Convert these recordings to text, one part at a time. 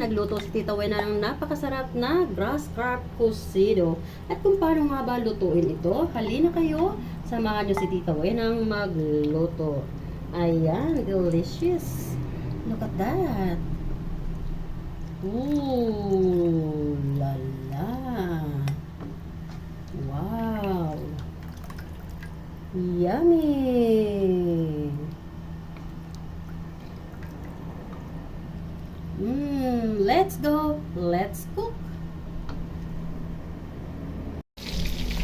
nagluto si Tita Wena ng napakasarap na grass carp cocido. At kung paano nga ba lutuin ito, halina kayo, samahan nyo si Tita Wena ng magluto. Ayan, delicious. Look at that. Ooh, la la. Wow. Yummy. Let's go. Let's cook.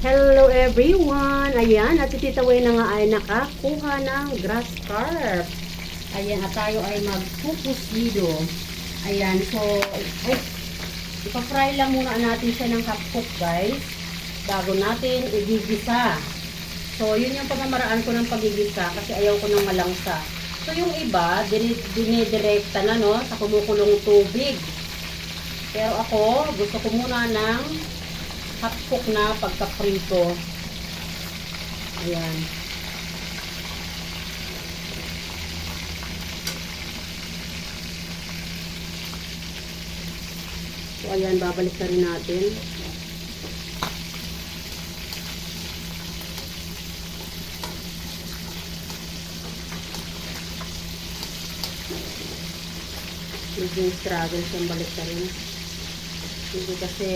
Hello everyone. Ayan, at si Tita Wena nga ay nakakuha ng grass carp. Ayan, at tayo ay magpupusido. Ayan, so ipa-fry lang muna natin siya ng half cook, guys, bago natin igigisa. So, yun yung pamamaraan ko ng pagigisa kasi ayaw ko ng malangsa. So, yung iba, dinidirekta na, no, sa kumukulong tubig. Pero ako, gusto ko muna ng half cook na pagka-prito. Ayan. So, ayan, babalik na rin natin. Medyo struggle siyang balik na rin. Hindi kasi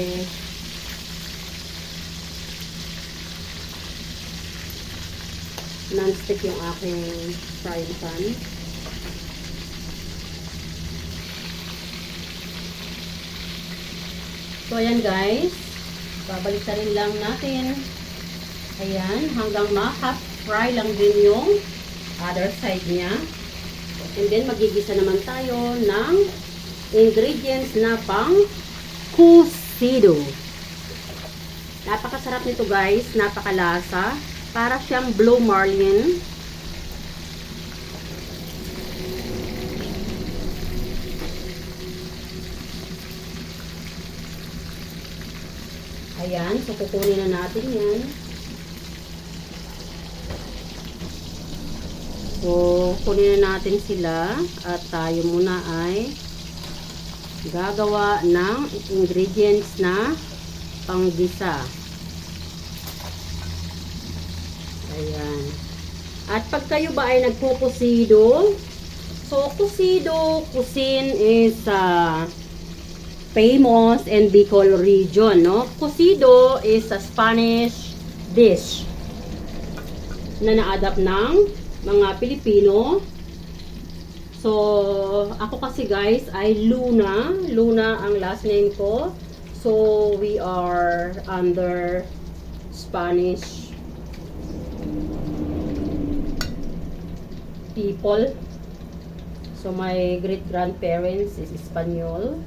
non-stick yung aking frying pan. So, ayan guys. Babalik na rin lang natin. Ayan, hanggang ma-half fry lang din yung other side niya. And then, magigisa naman tayo ng ingredients na pang cocido. Napakasarap nito guys, napakalasa. Para siyang blue marlin. Ayan, so kukunin na natin yan. So, kunin na natin sila at tayo muna ay gagawa ng ingredients na panggisa. Ayan. At pag kayo ba ay nagpupusido, so cuisine is famous in Bicol region, no? Cocido is a Spanish dish na na-adapt ng mga Pilipino. So, ako kasi guys ay Luna. Luna ang last name ko. So, we are under Spanish people. So, my great-grandparents is Espanyol.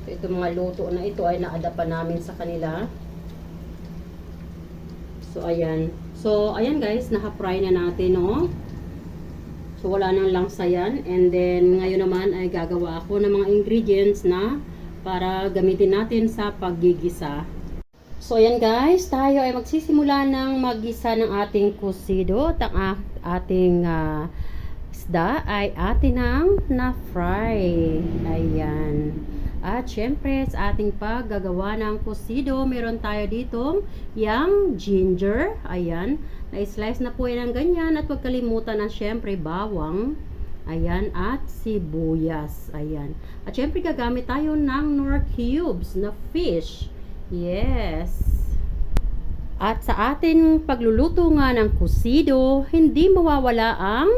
So, itong mga luto na ito ay na-adapt pa namin sa kanila. So, ayan. So, ayan guys, naka-fry na natin, no? So, wala nang langsa yan. And then, ngayon naman ay gagawa ako ng mga ingredients na para gamitin natin sa paggigisa. So, ayan guys, tayo ay magsisimula ng maggisa ng ating cocido. At ang ating isda ay atin ang na-fry. Ayan. At syempre, sa ating paggagawa ng cocido, meron tayo ditong yung ginger. Ayan. Na-slice na po yan ng ganyan. At huwag kalimutan na syempre bawang. Ayan. At sibuyas. Ayan. At syempre, gagamit tayo ng Knorr cubes na fish. Yes. At sa ating pagluluto nga ng cocido, hindi mawawala ang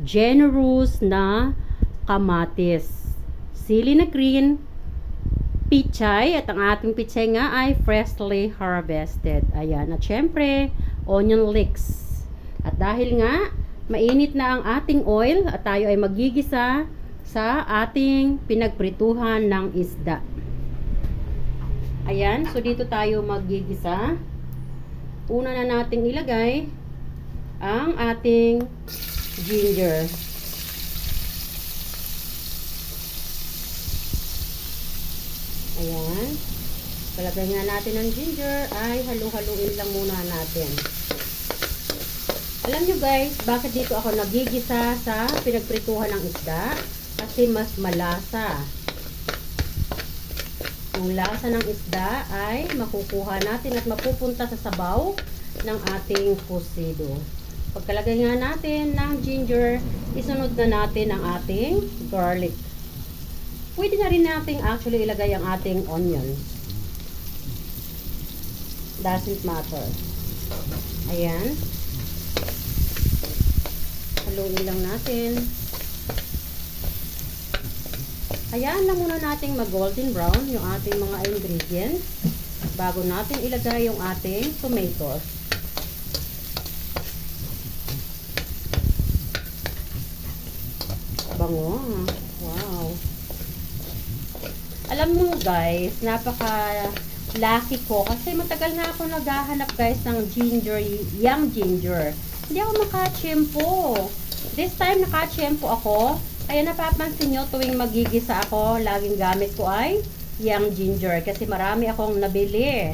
generous na kamatis, sili na green, pichay, at ang ating pichay nga ay freshly harvested. Ayan. At syempre, onion leeks. At dahil nga, mainit na ang ating oil at tayo ay magigisa sa ating pinagprituhan ng isda. Ayan. So, dito tayo magigisa. Una na nating ilagay ang ating ginger. Ayan. Palagay nga natin ang ginger ay halu-haluin lang muna natin. Alam nyo guys, bakit dito ako nagigisa sa pinagprituhan ng isda? Kasi mas malasa. Yung lasa ng isda ay makukuha natin at mapupunta sa sabaw ng ating pusido. Pagkalagay nga natin ng ginger, isunod na natin ang ating garlic. Pwede na rin natin actually ilagay ang ating onions. Doesn't matter. Ayan. Haluin lang natin. Hayaan lang muna nating mag-golden brown yung ating mga ingredients bago natin ilagay yung ating tomatoes. Bango. Wow. Alam mo guys, napaka-lucky ko kasi matagal na ako naghahanap guys ng ginger, young ginger. Hindi ako makachempo. This time nakachempo ako. Kaya napapansin nyo tuwing magigisa ako, laging gamit ko ay young ginger. Kasi marami akong nabili.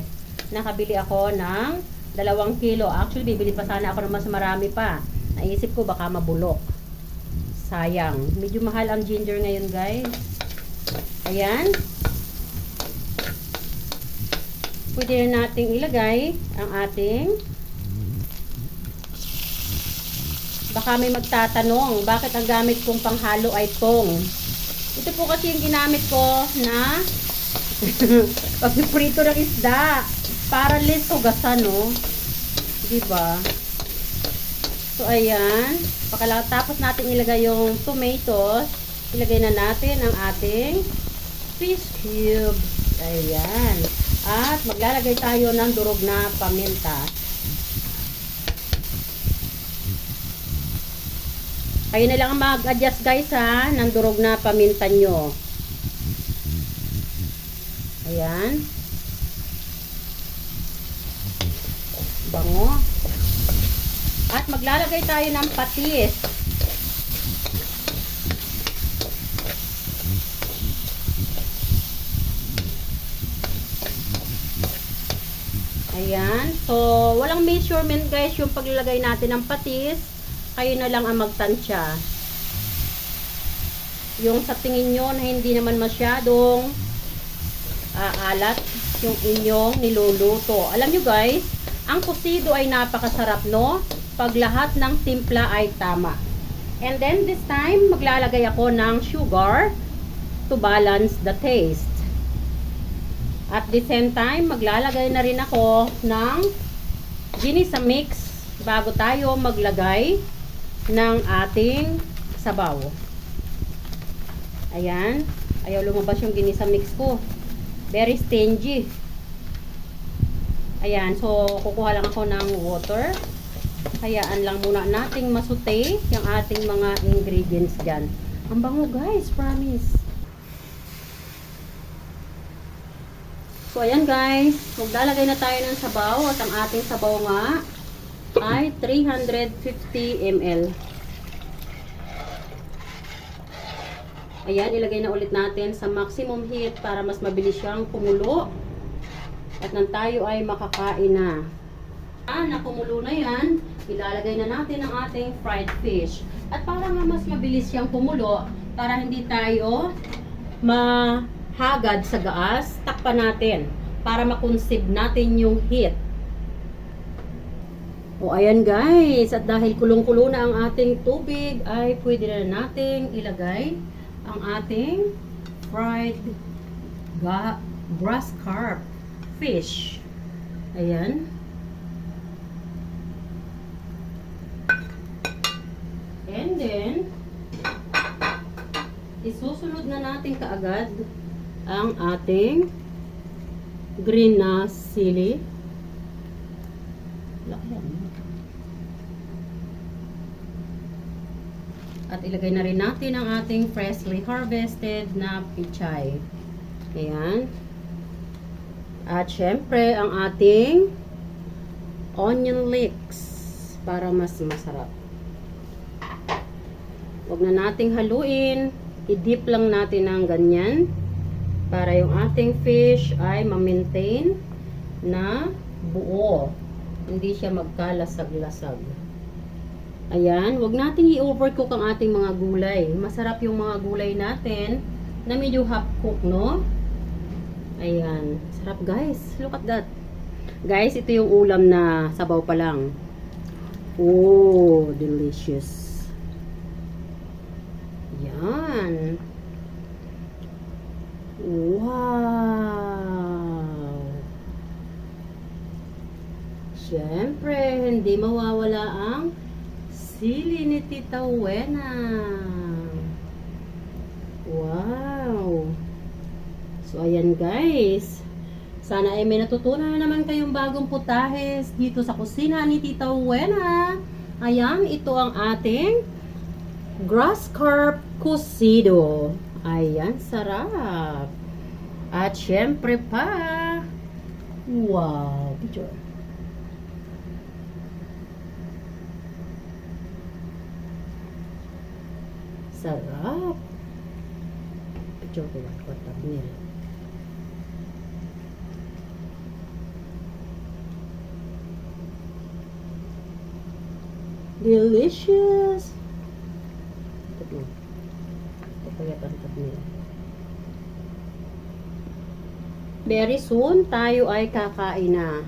Nakabili ako ng 2 kilo. Actually, bibili pa sana ako ng mas marami pa. Naisip ko baka mabulok. Sayang. Medyo mahal ang ginger ngayon guys. Ayan. Pwede na nating ilagay ang ating. Baka may magtatanong, bakit ang gamit kong panghalo ay tong? Ito po kasi yung ginamit ko na pagpiprito ng isda. Para less hugasan, no? Diba? So, ayan. Tapos natin ilagay yung tomatoes. Ilagay na natin ang ating fish cubes. Ayan. At maglalagay tayo ng durog na paminta. Kayo na lang mag-adjust guys ha, ng durog na paminta nyo. Ayan. Bango. At maglalagay tayo ng patis. Ayan. So, walang measurement guys yung paglalagay natin ng patis. Kayo na lang ang magtansya. Yung sa tingin nyo na hindi naman masyadong alat yung inyong niluluto. Alam nyo guys, ang pusido ay napakasarap, no? Pag lahat ng timpla ay tama. And then this time, maglalagay ako ng sugar to balance the taste. At the same time, maglalagay na rin ako ng ginisa mix bago tayo maglagay ng ating sabaw. Ayan. Ayaw lumabas yung ginisa mix ko. Very stingy. Ayan. So, kukuha lang ako ng water. Hayaan lang muna nating masute yung ating mga ingredients dyan. Ang bango guys, promise. So, ayan guys. Maglalagay na tayo ng sabaw. At ang ating sabaw nga ay 350 ml. Ayan, ilagay na ulit natin sa maximum heat para mas mabilis siyang kumulo. At nang tayo ay makakain na. Nakumulo na yan, ilalagay na natin ang ating fried fish. At para nga mas mabilis siyang kumulo, para hindi tayo mahagad sa gaas, takpan natin para makonserve natin yung heat. O ayan guys, at dahil kulong-kulo na ang ating tubig, ay pwede na nating ilagay ang ating fried grass carp fish. Ayan. And then, isusunod na natin kaagad ang ating green na sili. At ilagay na rin natin ang ating freshly harvested na pichay. Ayan. At syempre, ang ating onion leeks para mas masarap. Huwag na nating haluin. I-dip lang natin ng ganyan para yung ating fish ay ma-maintain na buo. Hindi siya magkalasag-lasag. Ayan, wag nating i-overcook ang ating mga gulay. Masarap yung mga gulay natin na medyo half cook, no? Ayan. Sarap guys. Look at that. Guys, ito yung ulam na sabaw pa lang. Oh, delicious. Yan. Wow. Siyempre, hindi mawawala ang sili ni Tita Wena. Wow. So, ayan guys. Sana ay may natutunan na naman kayong bagong putahes dito sa kusina ni Tita Wena. Ayan, ito ang ating grass carp cocido. Ayan, sarap. At syempre pa, wow, picture. Sarap. Picture ko lang, thumbnail. Delicious. Ito payat ang thumbnail. Very soon, tayo ay kakain na.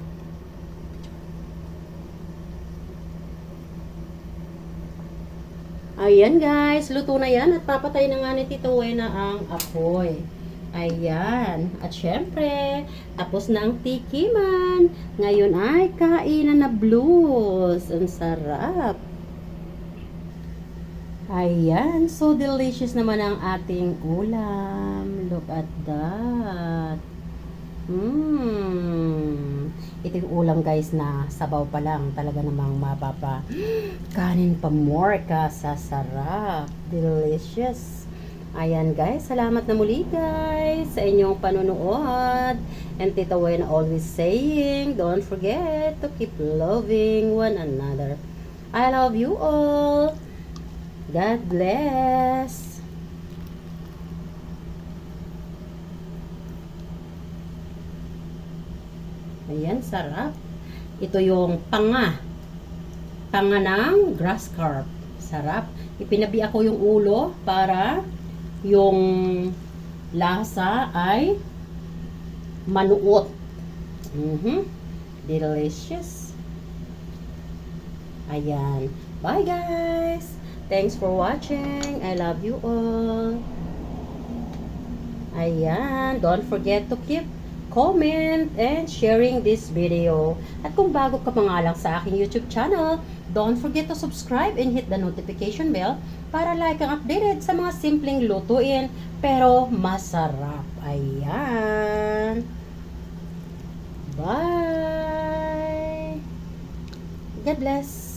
Ayan guys, luto na yan at papatay na nga ni Tito Wena ang apoy. Ayan. At syempre, tapos na ang tikiman. Ngayon ay kainan na blues. Ang sarap. Ayan. So delicious naman ang ating ulam. Look at that. Ito yung ulam guys na sabaw pa lang. Talaga namang mapapa. Kanin pa more ka sa sarap. Delicious. Ayan guys, salamat na muli guys sa inyong panonood. And Tita Wena always saying, don't forget to keep loving one another. I love you all. God bless. Ayan, sarap. Ito yung panga ng grass carp. Sarap. Ipinabi ako yung ulo para yung lasa ay manuot. Delicious. Ayan. Bye guys. Thanks for watching. I love you all. Ayan. Don't forget to keep comment and sharing this video. At kung bago ka pa nga lang sa aking YouTube channel, don't forget to subscribe and hit the notification bell para like kang updated sa mga simpleng lutuin pero masarap. Ayan. Bye! God bless!